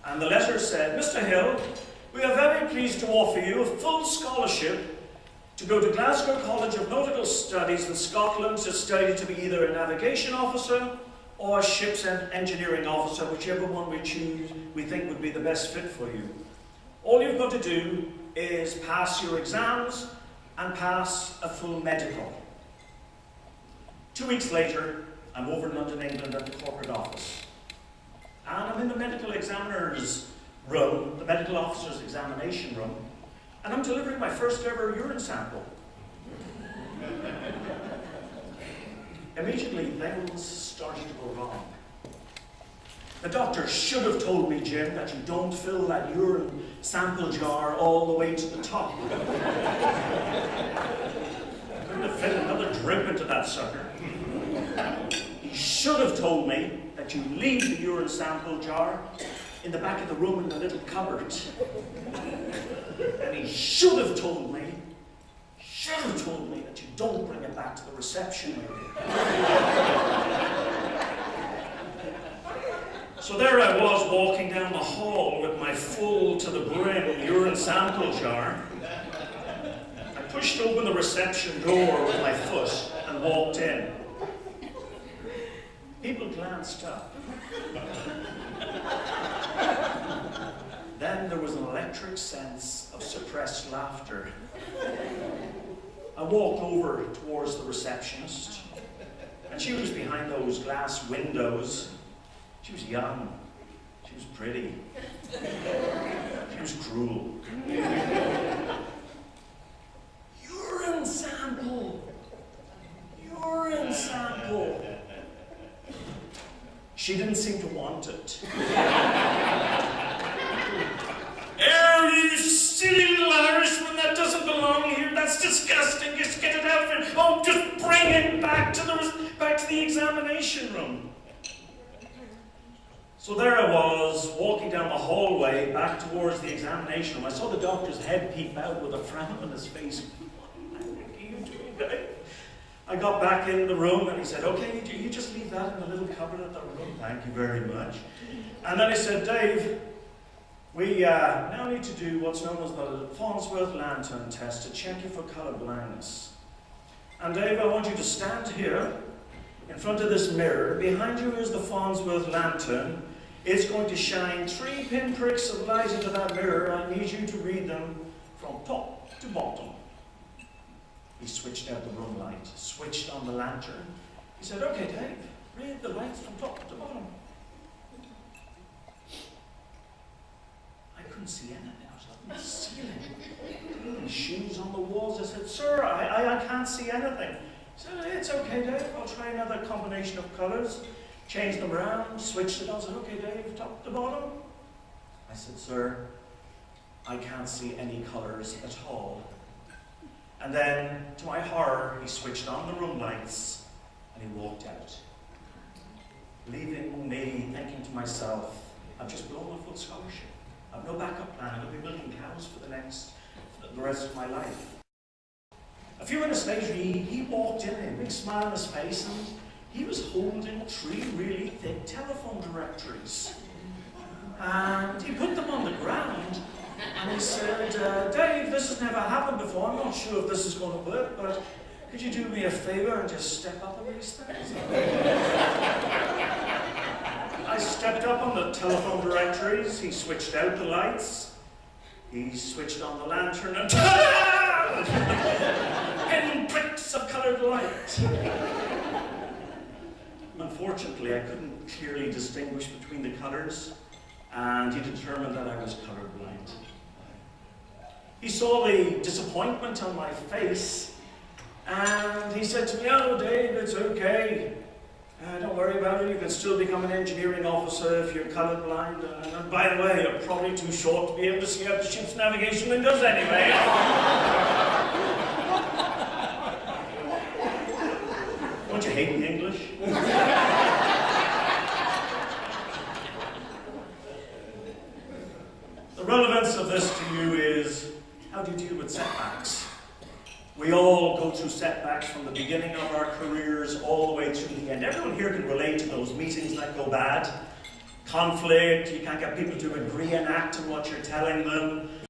And the letter said, "Mr. Hill, we are very pleased to offer you a full scholarship to go to Glasgow College of Nautical Studies in Scotland to study to be either a navigation officer or a ship's engineering officer, whichever one we choose, we think would be the best fit for you. All you've got to do is pass your exams and pass a full medical." 2 weeks later, I'm over in London, England at the corporate office. And I'm in the medical examiner's room, the medical officer's examination room, and I'm delivering my first ever urine sample. Immediately, things started to go wrong. The doctor should have told me, "Jim, that you don't fill that urine sample jar all the way to the top." I couldn't have fit another drip into that sucker. He should have told me that you leave the urine sample jar in the back of the room in the little cupboard. And he should have told me that you don't bring it back to the reception area. So there I was walking down the hall with my full to the brim urine sample jar. I pushed open the reception door with my foot and walked in. People glanced up. Then there was an electric sense of suppressed laughter. I walked over towards the receptionist, and she was behind those glass windows. She was young. She was pretty. She was cruel. Urine sample! Urine sample! She didn't seem to want it. "Oh, you silly little Irishman, that doesn't belong here. That's disgusting. Just get it out of it. Oh, just bring it back to the examination room." So there I was, walking down the hallway back towards the examination room. I saw the doctor's head peep out with a frown on his face. "What are you doing, Dave?" I got back in the room and he said, "Okay, you just leave that in the little cupboard at the room. Thank you very much." And then he said, "Dave, we now need to do what's known as the Farnsworth lantern test to check you for colour blindness. And Dave, I want you to stand here in front of this mirror. Behind you is the Farnsworth lantern. It's going to shine 3 pinpricks of light into that mirror. I need you to read them from top to bottom." He switched out the room light, switched on the lantern. He said, "Okay, Dave, read the lights from top to bottom." I couldn't see anything. I was up in the ceiling. Shoes on the walls. I said, "Sir, I can't see anything." He said, "It's okay, Dave. I'll try another combination of colours." Changed them around, switched it on. I said, "Okay, Dave, top to bottom." I said, "Sir, I can't see any colours at all." And then, to my horror, he switched on the room lights and he walked out, leaving me thinking to myself, I've just blown my full scholarship. I've no backup plan. I'm going to be milking cows for the rest of my life. A few minutes later, he walked in, a big smile on his face, and he was holding 3 really thick telephone directories. And he put them on the ground. And he said, "Dave, this has never happened before. I'm not sure if this is going to work, but could you do me a favour and just step up on these things?" I stepped up on the telephone directories. He switched out the lights. He switched on the lantern and ta-da! Pinpricks of coloured light. Unfortunately, I couldn't clearly distinguish between the colours, and he determined that I was colourblind. He saw the disappointment on my face, and he said to me, "Oh, Dave, it's okay. Don't worry about it. You can still become an engineering officer if you're colourblind. And by the way, you're probably too short to be able to see out the ship's navigation windows anyway." Don't you hate the English? The relevance of this to you is, how do you deal with setbacks? We all go through setbacks from the beginning of our careers all the way through the end. Everyone here can relate to those meetings that go bad, conflict, you can't get people to agree and act on what you're telling them.